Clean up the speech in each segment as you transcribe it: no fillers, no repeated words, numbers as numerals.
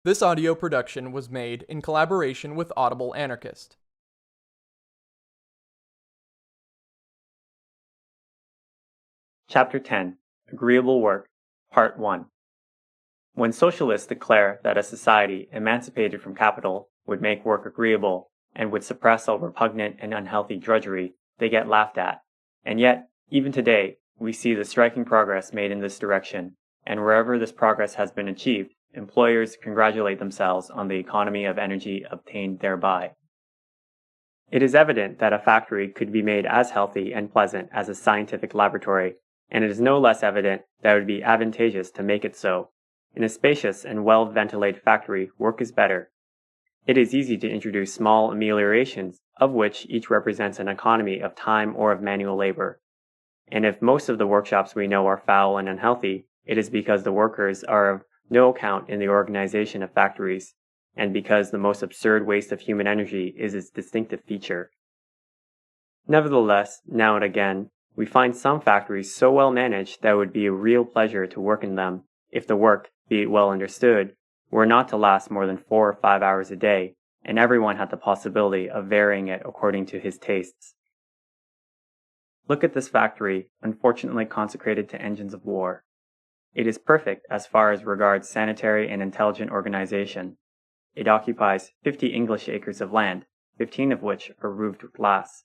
This audio production was made in collaboration with Audible Anarchist. Chapter 10 Agreeable Work, Part 1. When socialists declare that a society emancipated from capital would make work agreeable and would suppress all repugnant and unhealthy drudgery, they get laughed at. And yet, even today, we see the striking progress made in this direction, and wherever this progress has been achieved, employers congratulate themselves on the economy of energy obtained thereby. It is evident that a factory could be made as healthy and pleasant as a scientific laboratory, and it is no less evident that it would be advantageous to make it so. In a spacious and well-ventilated factory, work is better. It is easy to introduce small ameliorations, of which each represents an economy of time or of manual labor. And if most of the workshops we know are foul and unhealthy, it is because the workers are of no account in the organization of factories, and because the most absurd waste of human energy is its distinctive feature. Nevertheless, now and again, we find some factories so well managed that it would be a real pleasure to work in them, if the work, be it well understood, were not to last more than 4 or 5 hours a day, and everyone had the possibility of varying it according to his tastes. Look at this factory, unfortunately consecrated to engines of war. It is perfect as far as regards sanitary and intelligent organization. It occupies 50 English acres of land, 15 of which are roofed with glass.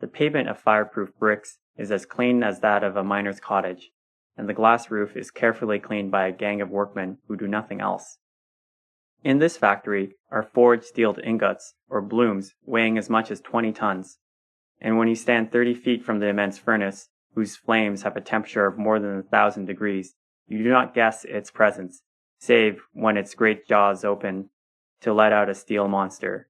The pavement of fireproof bricks is as clean as that of a miner's cottage, and the glass roof is carefully cleaned by a gang of workmen who do nothing else. In this factory are forged steel ingots, or blooms, weighing as much as 20 tons, and when you stand 30 feet from the immense furnace, whose flames have a temperature of more than 1,000 degrees, you do not guess its presence, save when its great jaws open to let out a steel monster,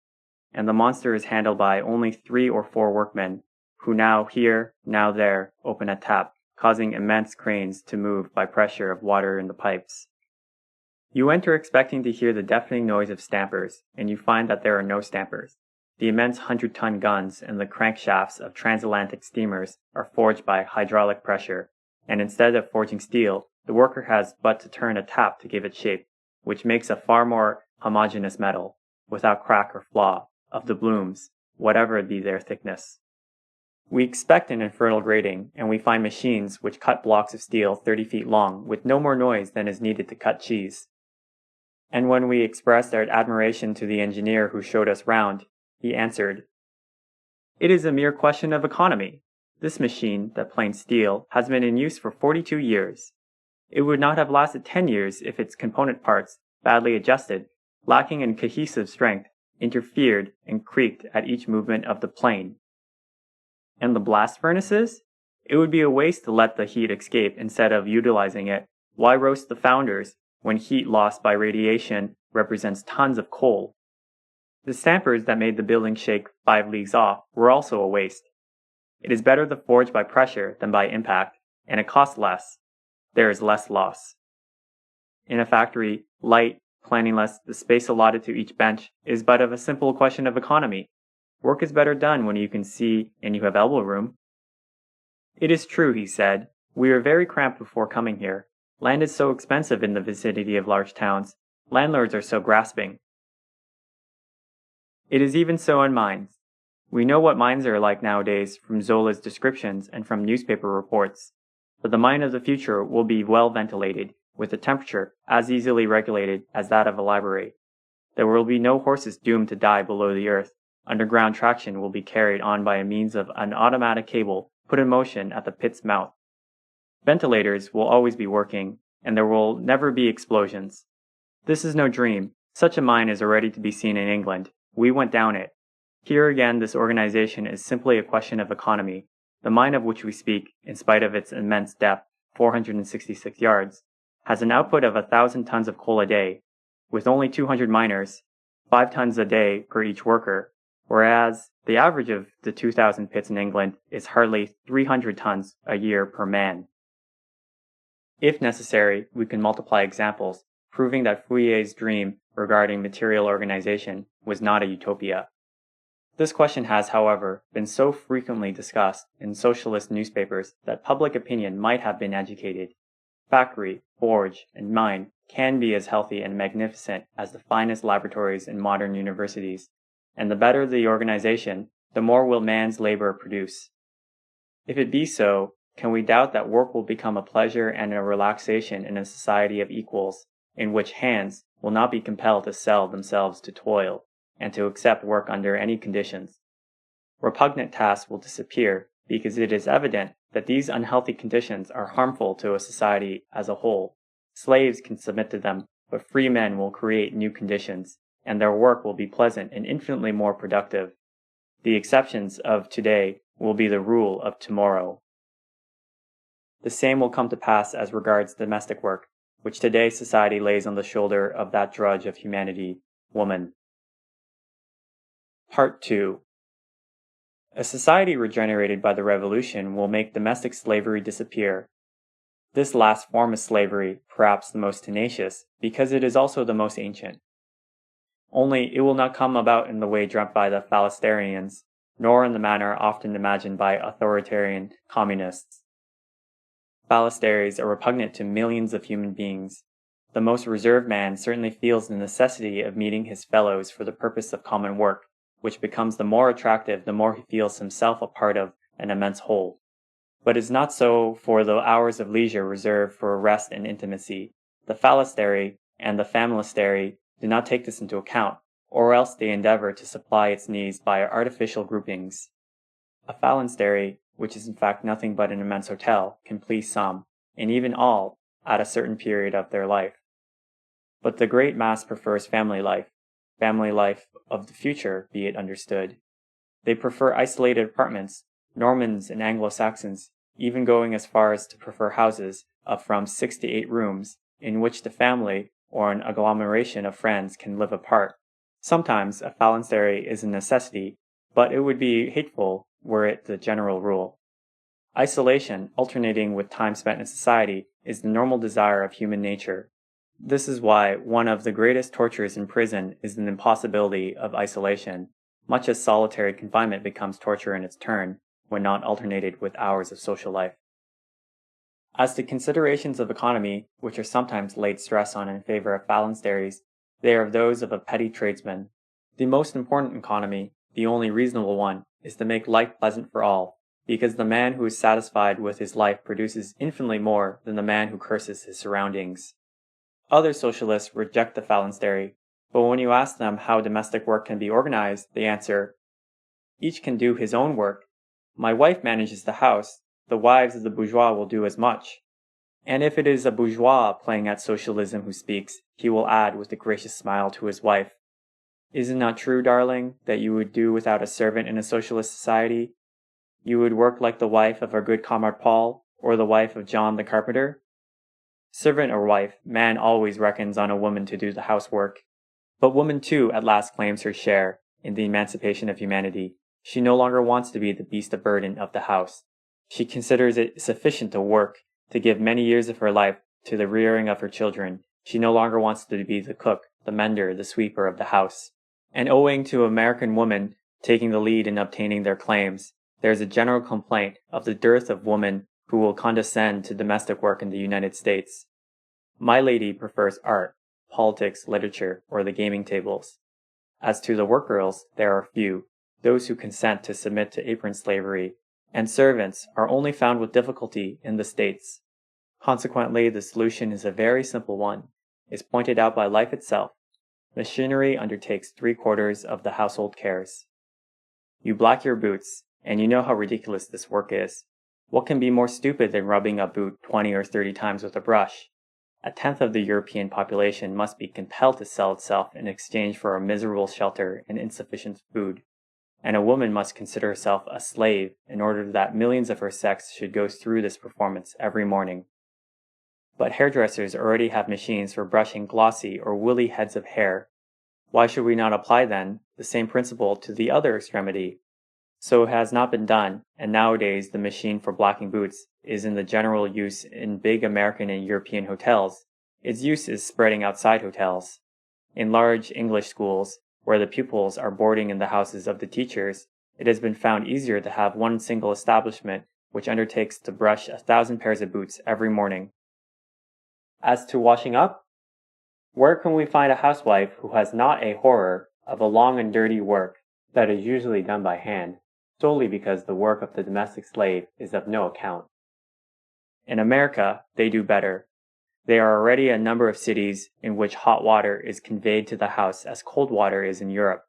and the monster is handled by only 3 or 4 workmen, who now here, now there, open a tap, causing immense cranes to move by pressure of water in the pipes. You enter expecting to hear the deafening noise of stampers, and you find that there are no stampers. The immense 100-ton guns and the crankshafts of transatlantic steamers are forged by hydraulic pressure, and instead of forging steel, the worker has but to turn a tap to give it shape, which makes a far more homogeneous metal, without crack or flaw, of the blooms, whatever be their thickness. We expect an infernal grating, and we find machines which cut blocks of steel 30 feet long with no more noise than is needed to cut cheese. And when we expressed our admiration to the engineer who showed us round, he answered, "It is a mere question of economy. This machine, that planes steel, has been in use for 42 years. It would not have lasted 10 years if its component parts, badly adjusted, lacking in cohesive strength, interfered and creaked at each movement of the plane. And the blast furnaces? It would be a waste to let the heat escape instead of utilizing it. Why roast the founders when heat lost by radiation represents tons of coal? The stampers that made the building shake 5 leagues off were also a waste. It is better to forge by pressure than by impact, and it costs less. There is less loss. In a factory, light, cleanliness, the space allotted to each bench is but of a simple question of economy. Work is better done when you can see and you have elbow room." "It is true," he said. "We were very cramped before coming here. Land is so expensive in the vicinity of large towns. Landlords are so grasping." It is even so in mines. We know what mines are like nowadays from Zola's descriptions and from newspaper reports. But the mine of the future will be well ventilated, with a temperature as easily regulated as that of a library. There will be no horses doomed to die below the earth. Underground traction will be carried on by means of an automatic cable put in motion at the pit's mouth. Ventilators will always be working, and there will never be explosions. This is no dream. Such a mine is already to be seen in England. We went down it. Here again, this organization is simply a question of economy. The mine of which we speak, in spite of its immense depth, 466 yards, has an output of 1,000 tons of coal a day, with only 200 miners, 5 tons a day per each worker, whereas the average of the 2,000 pits in England is hardly 300 tons a year per man. If necessary, we can multiply examples, proving that Fourier's dream regarding material organization was not a utopia. This question has, however, been so frequently discussed in socialist newspapers that public opinion might have been educated. Factory, forge, and mine can be as healthy and magnificent as the finest laboratories in modern universities, and the better the organization, the more will man's labor produce. If it be so, can we doubt that work will become a pleasure and a relaxation in a society of equals, in which hands will not be compelled to sell themselves to toil, and to accept work under any conditions? Repugnant tasks will disappear because it is evident that these unhealthy conditions are harmful to a society as a whole. Slaves can submit to them, but free men will create new conditions, and their work will be pleasant and infinitely more productive. The exceptions of today will be the rule of tomorrow. The same will come to pass as regards domestic work, which today society lays on the shoulder of that drudge of humanity, woman. Part 2. A society regenerated by the revolution will make domestic slavery disappear. This last form of slavery, perhaps the most tenacious, because it is also the most ancient. Only it will not come about in the way dreamt by the Phalansterians, nor in the manner often imagined by authoritarian communists. Phalansteries are repugnant to millions of human beings. The most reserved man certainly feels the necessity of meeting his fellows for the purpose of common work, which becomes the more attractive the more he feels himself a part of an immense whole. But it is not so for the hours of leisure reserved for rest and intimacy. The phalanstery and the familistery do not take this into account, or else they endeavor to supply its needs by artificial groupings. A phalanstery, which is in fact nothing but an immense hotel, can please some, and even all, at a certain period of their life. But the great mass prefers family life of the future, be it understood. They prefer isolated apartments, Normans and Anglo-Saxons even going as far as to prefer houses of from 6 to 8 rooms, in which the family or an agglomeration of friends can live apart. Sometimes a phalanstery is a necessity, but it would be hateful were it the general rule. Isolation, alternating with time spent in society, is the normal desire of human nature. This is why one of the greatest tortures in prison is the impossibility of isolation, much as solitary confinement becomes torture in its turn, when not alternated with hours of social life. As to considerations of economy, which are sometimes laid stress on in favor of phalansteries, they are those of a petty tradesman. The most important economy, the only reasonable one, is to make life pleasant for all, because the man who is satisfied with his life produces infinitely more than the man who curses his surroundings. Other socialists reject the phalanstery, but when you ask them how domestic work can be organized, they answer, "Each can do his own work. My wife manages the house, the wives of the bourgeois will do as much." And if it is a bourgeois playing at socialism who speaks, he will add with a gracious smile to his wife, "Is it not true, darling, that you would do without a servant in a socialist society? You would work like the wife of our good comrade Paul, or the wife of John the carpenter?" Servant or wife, man always reckons on a woman to do the housework. But woman too at last claims her share in the emancipation of humanity. She no longer wants to be the beast of burden of the house. She considers it sufficient to work, to give many years of her life to the rearing of her children. She no longer wants to be the cook, the mender, the sweeper of the house. And owing to American women taking the lead in obtaining their claims, there is a general complaint of the dearth of women who will condescend to domestic work in the United States. My lady prefers art, politics, literature, or the gaming tables. As to the work girls, there are few, those who consent to submit to apron slavery, and servants are only found with difficulty in the States. Consequently, the solution is a very simple one, is pointed out by life itself. Machinery undertakes 3/4 of the household cares. You black your boots, and you know how ridiculous this work is. What can be more stupid than rubbing a boot 20 or 30 times with a brush? 1/10 of the European population must be compelled to sell itself in exchange for a miserable shelter and insufficient food, and a woman must consider herself a slave in order that millions of her sex should go through this performance every morning. But hairdressers already have machines for brushing glossy or woolly heads of hair. Why should we not apply, then, the same principle to the other extremity? So it has not been done, and nowadays the machine for blacking boots is in the general use in big American and European hotels. Its use is spreading outside hotels. In large English schools, where the pupils are boarding in the houses of the teachers, it has been found easier to have one single establishment which undertakes to brush 1,000 pairs of boots every morning. As to washing up, Where can we find a housewife who has not a horror of a long and dirty work that is usually done by hand, solely because the work of the domestic slave is of no account? In America, they do better. There are already a number of cities in which hot water is conveyed to the house as cold water is in Europe.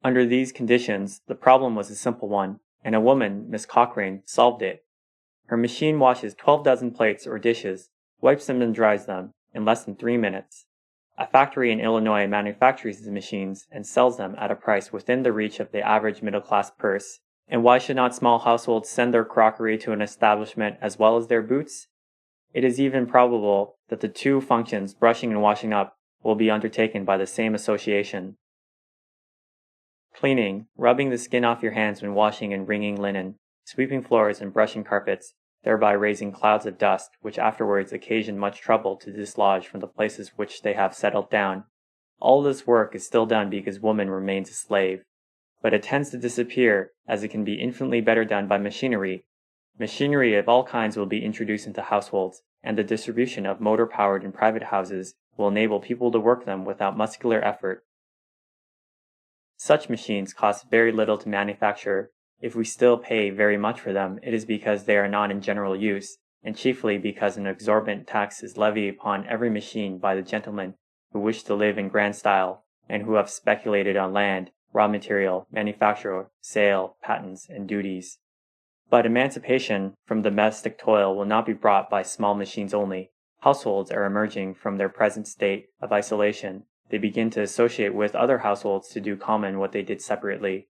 Under these conditions, the problem was a simple one, and a woman, Miss Cochrane, solved it. Her machine washes 12 dozen plates or dishes, wipes them and dries them in less than 3 minutes. A factory in Illinois manufactures these machines and sells them at a price within the reach of the average middle-class purse. And why should not small households send their crockery to an establishment as well as their boots? It is even probable that the two functions, brushing and washing up, will be undertaken by the same association. Cleaning, rubbing the skin off your hands when washing and wringing linen, sweeping floors and brushing carpets, thereby raising clouds of dust which afterwards occasion much trouble to dislodge from the places which they have settled down. All this work is still done because woman remains a slave, but it tends to disappear as it can be infinitely better done by machinery. Machinery of all kinds will be introduced into households, and the distribution of motor-powered and private houses will enable people to work them without muscular effort. Such machines cost very little to manufacture. If we still pay very much for them, it is because they are not in general use, and chiefly because an exorbitant tax is levied upon every machine by the gentlemen who wish to live in grand style, and who have speculated on land, raw material, manufacture, sale, patents, and duties. But emancipation from domestic toil will not be brought by small machines only. Households are emerging from their present state of isolation. They begin to associate with other households to do common what they did separately.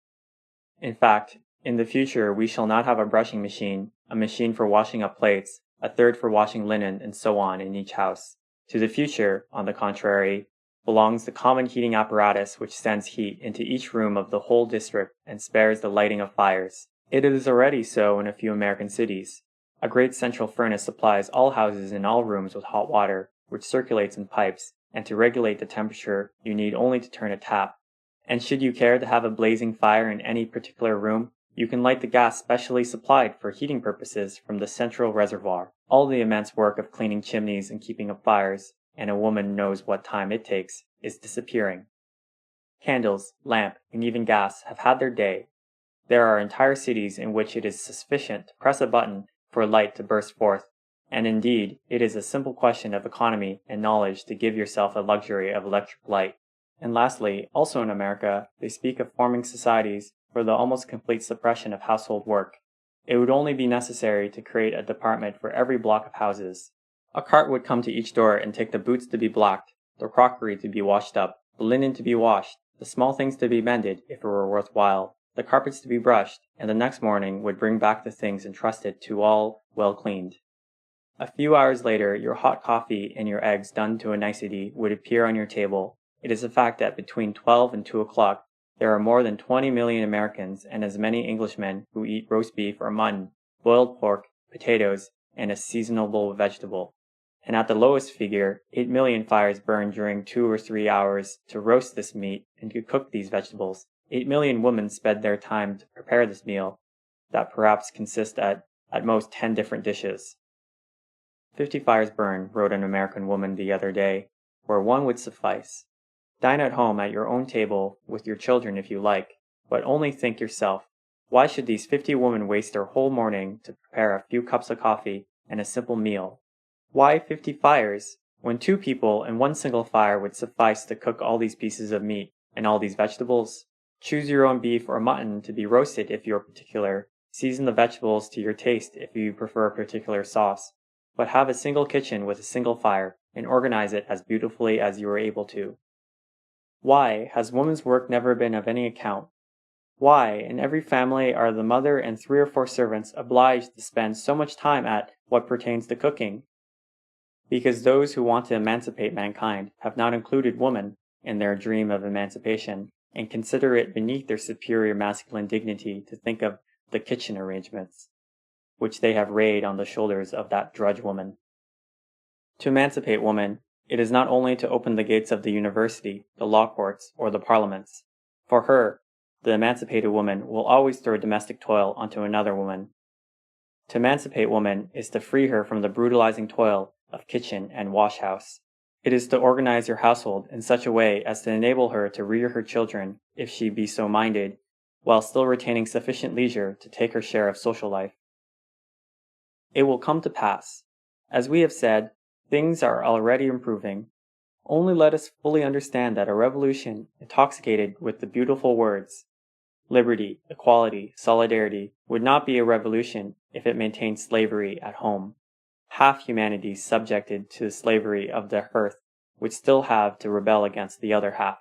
In fact, in the future we shall not have a brushing machine, a machine for washing up plates, a third for washing linen, and so on in each house. To the future, on the contrary, belongs the common heating apparatus which sends heat into each room of the whole district and spares the lighting of fires. It is already so in a few American cities. A great central furnace supplies all houses and all rooms with hot water, which circulates in pipes, and to regulate the temperature you need only to turn a tap. And should you care to have a blazing fire in any particular room, you can light the gas specially supplied for heating purposes from the central reservoir. All the immense work of cleaning chimneys and keeping up fires, and a woman knows what time it takes, is disappearing. Candles, lamp, and even gas have had their day. There are entire cities in which it is sufficient to press a button for light to burst forth, and indeed it is a simple question of economy and knowledge to give yourself a luxury of electric light. And lastly, also in America, they speak of forming societies for the almost complete suppression of household work. It would only be necessary to create a department for every block of houses. A cart would come to each door and take the boots to be blacked, the crockery to be washed up, the linen to be washed, the small things to be mended if it were worthwhile, the carpets to be brushed, and the next morning would bring back the things entrusted to all well cleaned. A few hours later, your hot coffee and your eggs done to a nicety would appear on your table. It is a fact that between 12 and 2 o'clock, there are more than 20 million Americans and as many Englishmen who eat roast beef or mutton, boiled pork, potatoes, and a seasonable vegetable. And at the lowest figure, 8 million fires burn during 2 or 3 hours to roast this meat and to cook these vegetables. 8 million women spend their time to prepare this meal, that perhaps consists at most 10 different dishes. 50 fires burn, wrote an American woman the other day, where one would suffice. Dine at home at your own table with your children if you like, but only think yourself, why should these 50 women waste their whole morning to prepare a few cups of coffee and a simple meal? Why 50 fires, when 2 people and 1 single fire would suffice to cook all these pieces of meat and all these vegetables? Choose your own beef or mutton to be roasted if you are particular. Season the vegetables to your taste if you prefer a particular sauce. But have a single kitchen with a single fire and organize it as beautifully as you are able to. Why has woman's work never been of any account? Why, in every family, are the mother and 3 or 4 servants obliged to spend so much time at what pertains to cooking? Because those who want to emancipate mankind have not included woman in their dream of emancipation, and consider it beneath their superior masculine dignity to think of the kitchen arrangements, which they have laid on the shoulders of that drudge woman. To emancipate woman, it is not only to open the gates of the university, the law courts, or the parliaments. For her, the emancipated woman will always throw domestic toil onto another woman. To emancipate woman is to free her from the brutalizing toil of kitchen and wash house. It is to organize your household in such a way as to enable her to rear her children, if she be so minded, while still retaining sufficient leisure to take her share of social life. It will come to pass. As we have said, things are already improving. Only let us fully understand that a revolution intoxicated with the beautiful words liberty, equality, solidarity would not be a revolution if it maintained slavery at home. Half humanity subjected to the slavery of the hearth would still have to rebel against the other half.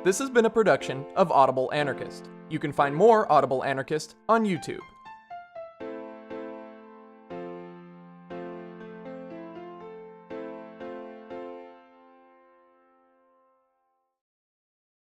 This has been a production of Audible Anarchist. You can find more Audible Anarchist on YouTube.